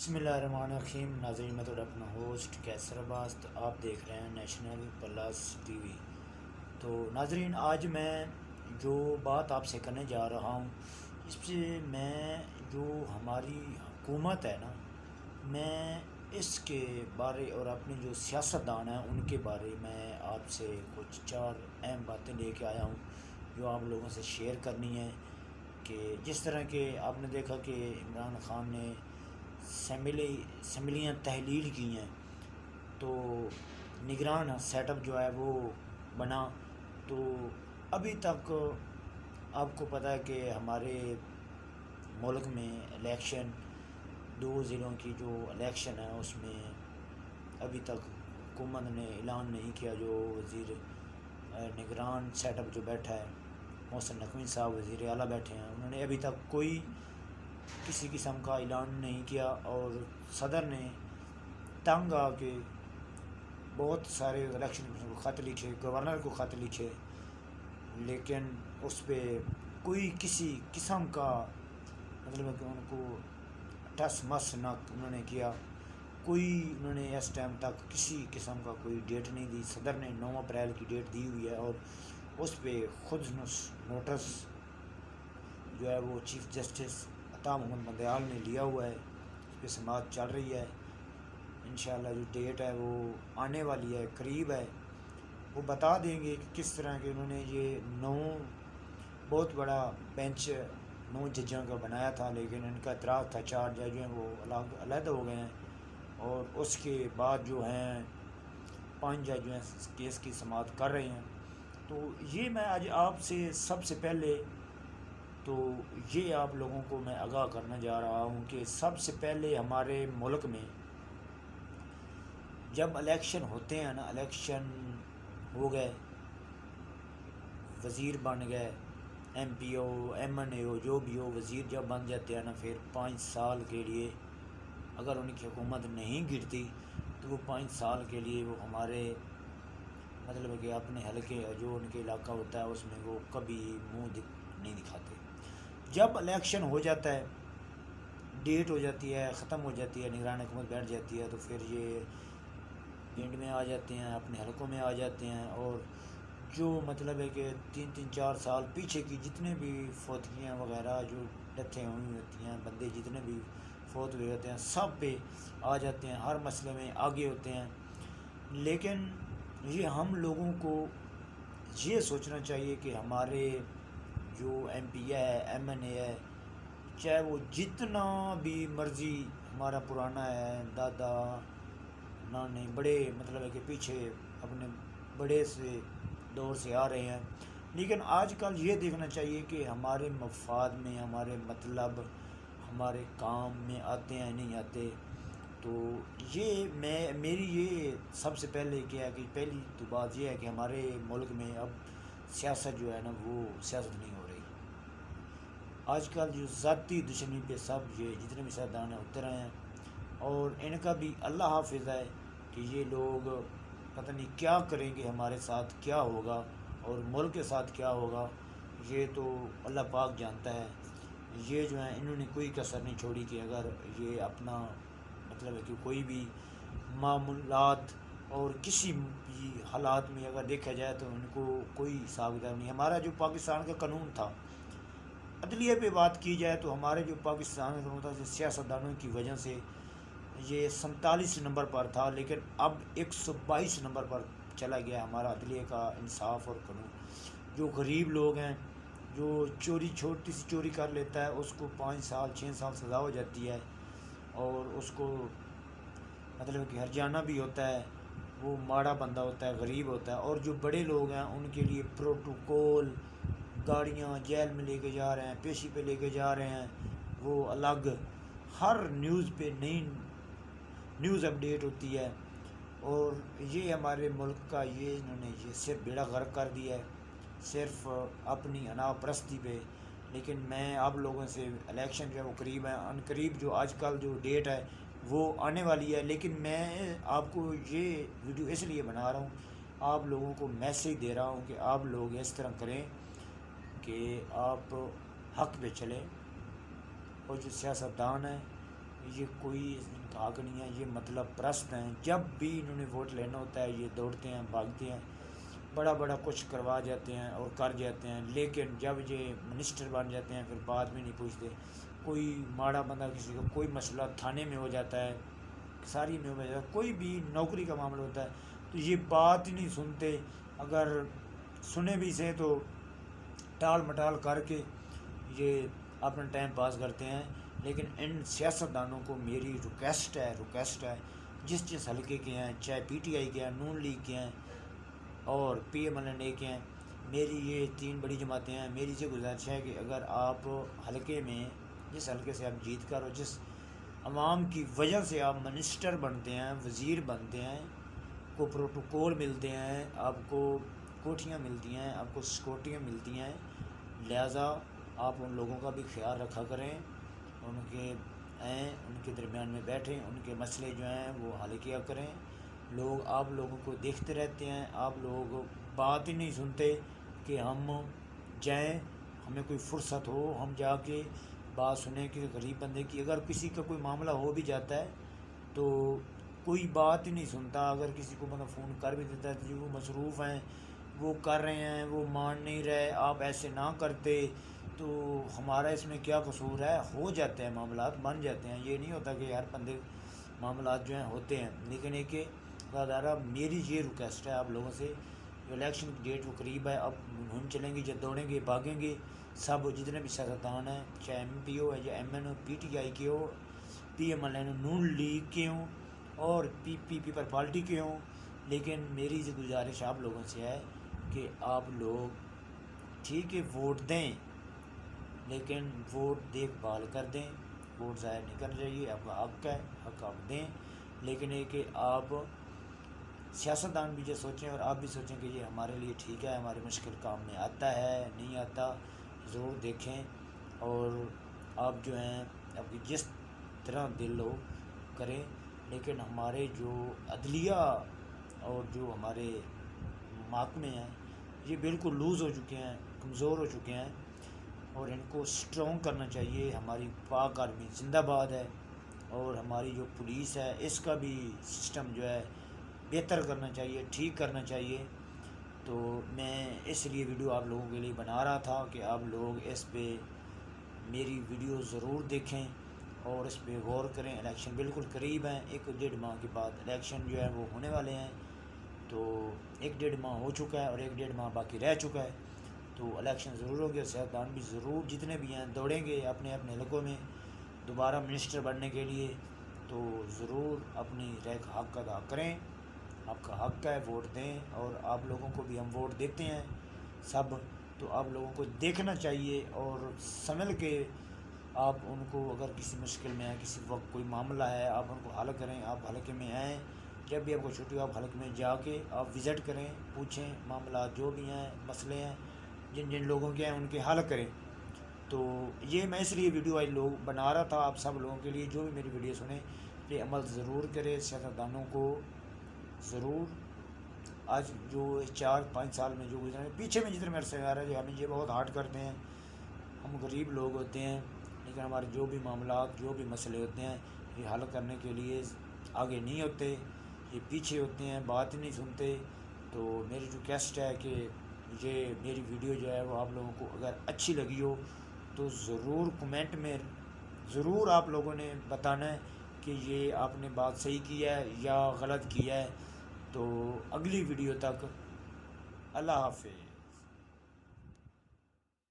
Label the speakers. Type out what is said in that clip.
Speaker 1: بسم اللہ الرحمن الرحیم ناظرین، میں تو اپنا ہوسٹ کیسر عباس، تو آپ دیکھ رہے ہیں نیشنل پلس ٹی وی۔ تو ناظرین، آج میں جو بات آپ سے کرنے جا رہا ہوں، اس سے میں جو ہماری حکومت ہے نا، میں اس کے بارے اور اپنے جو سیاستدان ہیں ان کے بارے میں آپ سے کچھ چار اہم باتیں لے کے آیا ہوں جو آپ لوگوں سے شیئر کرنی ہے۔ کہ جس طرح کہ آپ نے دیکھا کہ عمران خان نے اسمبلیاں تحلیل کی ہیں، تو نگران سیٹ اپ جو ہے وہ بنا، تو ابھی تک آپ کو پتہ ہے کہ ہمارے ملک میں الیکشن 2 ضلعوں کی جو الیکشن ہے اس میں ابھی تک حکومت نے اعلان نہیں کیا۔ جو وزیر نگران سیٹ اپ جو بیٹھا ہے، محسن نقوی صاحب وزیر اعلیٰ بیٹھے ہیں، انہوں نے ابھی تک کوئی کسی قسم کا اعلان نہیں کیا، اور صدر نے تنگ آ کے بہت سارے الیکشن کمیشن کو خط لکھے، گورنر کو خط لکھے، لیکن اس پہ کوئی کسی قسم کا مطلب ہے کہ ان کو ٹس مس نہ انہوں نے کیا۔ انہوں نے اس ٹائم تک کسی قسم کا کوئی ڈیٹ نہیں دی۔ صدر نے 9 اپریل کی ڈیٹ دی ہوئی ہے، اور اس پہ خود نوٹس جو ہے وہ چیف جسٹس عطا محمد بندیال نے لیا ہوا ہے، اس پہ سماعت چل رہی ہے۔ انشاءاللہ جو ڈیٹ ہے وہ آنے والی ہے، قریب ہے، وہ بتا دیں گے کہ کس طرح کے انہوں نے یہ 9 بہت بڑا بینچ 9 ججوں کا بنایا تھا، لیکن ان کا اعتراض تھا 4 جج ہیں وہ علیحدہ ہو گئے ہیں، اور اس کے بعد جو ہیں 5 جج جو ہیں کیس کی سماعت کر رہے ہیں۔ تو یہ میں آج آپ سے سب سے پہلے تو یہ آپ لوگوں کو میں آگاہ کرنا جا رہا ہوں کہ سب سے پہلے ہمارے ملک میں جب الیکشن ہوتے ہیں نا، الیکشن ہو گئے، وزیر بن گئے، ایم پی ہو، ایم این اے ہو، جو بھی ہو، وزیر جب بن جاتے ہیں نا، پھر 5 سال کے لیے اگر ان کی حکومت نہیں گرتی تو وہ 5 سال کے لیے وہ ہمارے مطلب ہے کہ اپنے حلقے جو ان کے علاقہ ہوتا ہے اس میں وہ کبھی منہ نہیں دکھاتے۔ جب الیکشن ہو جاتا ہے، ڈیٹ ہو جاتی ہے، ختم ہو جاتی ہے، نگران حکومت بیٹھ جاتی ہے، تو پھر یہ پنڈ میں آ جاتے ہیں، اپنے حلقوں میں آ جاتے ہیں، اور جو مطلب ہے کہ 3-4 سال پیچھے کی جتنے بھی فوتگیاں وغیرہ جو ڈیتھیں ہوئی ہوتی ہیں، بندے جتنے بھی فوت ہوئے ہوتے ہیں، سب پہ آ جاتے ہیں، ہر مسئلے میں آگے ہوتے ہیں۔ لیکن یہ ہم لوگوں کو یہ سوچنا چاہیے کہ ہمارے جو ایم پی ہے، ایم این اے ہے، چاہے وہ جتنا بھی مرضی ہمارا پرانا ہے، دادا نانے بڑے مطلب ہے کہ پیچھے اپنے بڑے سے دور سے آ رہے ہیں، لیکن آج کل یہ دیکھنا چاہیے کہ ہمارے مفاد میں، ہمارے مطلب ہمارے کام میں آتے ہیں نہیں آتے۔ تو یہ میری یہ سب سے پہلے کیا ہے کہ پہلی تو بات یہ ہے کہ ہمارے ملک میں اب سیاست جو ہے نا وہ سیاست نہیں ہو رہی۔ آج کل جو ذاتی دشمنی پہ سب یہ جتنے بھی سیاستدان ہیں اتر رہے ہیں، اور ان کا بھی اللہ حافظ ہے کہ یہ لوگ پتہ نہیں کیا کریں گے، ہمارے ساتھ کیا ہوگا اور ملک کے ساتھ کیا ہوگا، یہ تو اللہ پاک جانتا ہے۔ یہ جو ہیں انہوں نے کوئی کسر نہیں چھوڑی کہ اگر یہ اپنا مطلب ہے کہ کوئی بھی معاملات اور کسی بھی حالات میں اگر دیکھا جائے تو ان کو کوئی حساب کتاب نہیں۔ ہمارا جو پاکستان کا قانون تھا، عدلیہ پہ بات کی جائے تو ہمارے جو پاکستان کا قانون تھا، سیاستدانوں کی وجہ سے یہ 47 نمبر پر تھا، لیکن اب 122 نمبر پر چلا گیا ہمارا عدلیہ کا انصاف اور قانون۔ جو غریب لوگ ہیں، جو چھوٹی سی چوری کر لیتا ہے، اس کو 5 سال 6 سال سزا ہو جاتی ہے، اور اس کو مطلب کہ ہرجانہ بھی ہوتا ہے، وہ ماڑا بندہ ہوتا ہے، غریب ہوتا ہے۔ اور جو بڑے لوگ ہیں ان کے لیے پروٹوکول، گاڑیاں جیل میں لے کے جا رہے ہیں، پیشی پہ لے کے جا رہے ہیں، وہ الگ، ہر نیوز پہ نئی نیوز اپڈیٹ ہوتی ہے۔ اور یہ ہمارے ملک کا یہ انہوں نے یہ صرف بیڑا غرق کر دیا ہے، صرف اپنی انا پرستی پہ۔ لیکن میں آپ لوگوں سے الیکشن جو ہے وہ قریب ہے، ان قریب جو آج کل جو ڈیٹ ہے وہ آنے والی ہے، لیکن میں آپ کو یہ ویڈیو اس لیے بنا رہا ہوں، آپ لوگوں کو میسیج دے رہا ہوں کہ آپ لوگ اس طرح کریں کہ آپ حق پہ چلیں، اور جو سیاستدان ہیں یہ کوئی حق نہیں ہے، یہ مطلب پرست ہیں، جب بھی انہوں نے ووٹ لینا ہوتا ہے یہ دوڑتے ہیں، بھاگتے ہیں، بڑا بڑا کچھ کروا جاتے ہیں اور کر جاتے ہیں، لیکن جب یہ منسٹر بن جاتے ہیں پھر بعد میں نہیں پوچھتے۔ کوئی ماڑا بندہ کسی کا کوئی مسئلہ تھانے میں ہو جاتا ہے، ساری میں ہو جاتا ہے، کوئی بھی نوکری کا معاملہ ہوتا ہے تو یہ بات ہی نہیں سنتے، اگر سنے بھی سے تو ٹال مٹال کر کے یہ اپنا ٹائم پاس کرتے ہیں۔ لیکن ان سیاستدانوں کو میری ریکویسٹ ہے، جس حلقے کے ہیں، چاہے پی ٹی آئی کے ہیں، نون لیگ کے ہیں اور پی ایم ایل این اے کے ہیں، میری یہ 3 بڑی جماعتیں ہیں، میری سے گزارش ہے کہ اگر آپ حلقے میں جس حلقے سے آپ جیت کر اور جس عوام کی وجہ سے آپ منسٹر بنتے ہیں، وزیر بنتے ہیں، کو پروٹوکول ملتے ہیں، آپ کو کوٹھیاں ملتی ہیں، آپ کو سیکورٹیاں ملتی ہیں، لہٰذا آپ ان لوگوں کا بھی خیال رکھا کریں، ان کے ان کے درمیان میں بیٹھیں، ان کے مسئلے جو ہیں وہ حل کیا کریں۔ لوگ آپ لوگوں کو دیکھتے رہتے ہیں، آپ لوگ بات ہی نہیں سنتے کہ ہم جائیں، ہمیں کوئی فرصت ہو ہم جا کے بات سنیں کہ غریب بندے کی، اگر کسی کا کوئی معاملہ ہو بھی جاتا ہے تو کوئی بات ہی نہیں سنتا، اگر کسی کو بندہ فون کر بھی دیتا ہے تو وہ مصروف ہیں، وہ کر رہے ہیں، وہ مان نہیں رہے، آپ ایسے نہ کرتے تو ہمارا اس میں کیا قصور ہے؟ ہو جاتے ہیں معاملات، بن جاتے ہیں، یہ نہیں ہوتا کہ ہر بندے معاملات جو ہیں ہوتے ہیں۔ لیکن ایک کہ دارہ میری یہ ریکویسٹ ہے آپ لوگوں سے، جو الیکشن کی ڈیٹ وہ قریب ہے، اب مہم چلیں گی، جب دوڑیں گے بھاگیں گے سب، جتنے بھی سیاستدان ہیں، چاہے ایم پی ہو یا ایم این ہو، پی ٹی آئی کے ہو، پی ایم ایل این ہو، نون لیگ کے ہوں اور پیپل پارٹی کے ہوں۔ لیکن میری یہ گزارش آپ لوگوں سے ہے کہ آپ لوگ ٹھیک ہے ووٹ دیں، لیکن ووٹ دیکھ بھال کر دیں، ووٹ ضائع نہیں کرنا چاہیے، آپ کا حق ہے، حق آپ دیں، لیکن یہ کہ آپ سیاستدان بھی یہ سوچیں اور آپ بھی سوچیں کہ یہ ہمارے لیے ٹھیک ہے، ہمارے مشکل کام میں آتا ہے نہیں آتا، ضرور دیکھیں، اور آپ جو ہیں آپ کی جس طرح دل ہو کریں، لیکن ہمارے جو عدلیہ اور جو ہمارے محکمے ہیں یہ بالکل لوز ہو چکے ہیں، کمزور ہو چکے ہیں، اور ان کو سٹرونگ کرنا چاہیے۔ ہماری پاک آرمی زندہ باد ہے، اور ہماری جو پولیس ہے اس کا بھی سسٹم جو ہے بہتر کرنا چاہیے، ٹھیک کرنا چاہیے۔ تو میں اس لیے ویڈیو آپ لوگوں کے لیے بنا رہا تھا کہ آپ لوگ اس پہ میری ویڈیو ضرور دیکھیں اور اس پہ غور کریں۔ الیکشن بالکل قریب ہیں، 1-1.5 ماہ کے بعد الیکشن جو ہے وہ ہونے والے ہیں، تو 1-1.5 ماہ ہو چکا ہے اور 1-1.5 ماہ باقی رہ چکا ہے، تو الیکشن ضرور ہوگا۔ سیاستدان بھی ضرور جتنے بھی ہیں دوڑیں گے اپنے اپنے حلقوں میں دوبارہ منسٹر بننے کے لیے، تو ضرور اپنی رائے کا حق ادا کریں، آپ کا حق ہے، ووٹ دیں، اور آپ لوگوں کو بھی ہم ووٹ دیتے ہیں سب، تو آپ لوگوں کو دیکھنا چاہیے اور سنبھل کے آپ ان کو، اگر کسی مشکل میں ہے، کسی وقت کوئی معاملہ ہے، آپ ان کو حل کریں۔ آپ حلقے میں آئیں، جب بھی آپ کو چھٹی ہو آپ حلقے میں جا کے آپ وزٹ کریں، پوچھیں معاملات جو بھی ہیں، مسئلے ہیں جن جن لوگوں کے ہیں ان کے حل کریں۔ تو یہ میں اس لیے ویڈیو آج لوگ بنا رہا تھا آپ سب لوگوں کے لیے، جو بھی میری ویڈیو سنیں یہ عمل ضرور کرے، سیاستدانوں کو ضرور آج جو 4-5 سال میں جو گزرے پیچھے میں جتنے عرصے آ رہا ہے جو ہمیں یہ بہت ہارڈ کرتے ہیں، ہم غریب لوگ ہوتے ہیں، لیکن ہمارے جو بھی معاملات جو بھی مسئلے ہوتے ہیں یہ حل کرنے کے لیے آگے نہیں ہوتے، یہ پیچھے ہوتے ہیں، بات نہیں سنتے۔ تو میری ریکویسٹ ہے کہ یہ میری ویڈیو جو ہے وہ آپ لوگوں کو اگر اچھی لگی ہو تو ضرور کمنٹ میں ضرور آپ لوگوں نے بتانا ہے کہ یہ آپ نے بات صحیح کی ہے یا غلط کی ہے۔ تو اگلی ویڈیو تک اللہ حافظ۔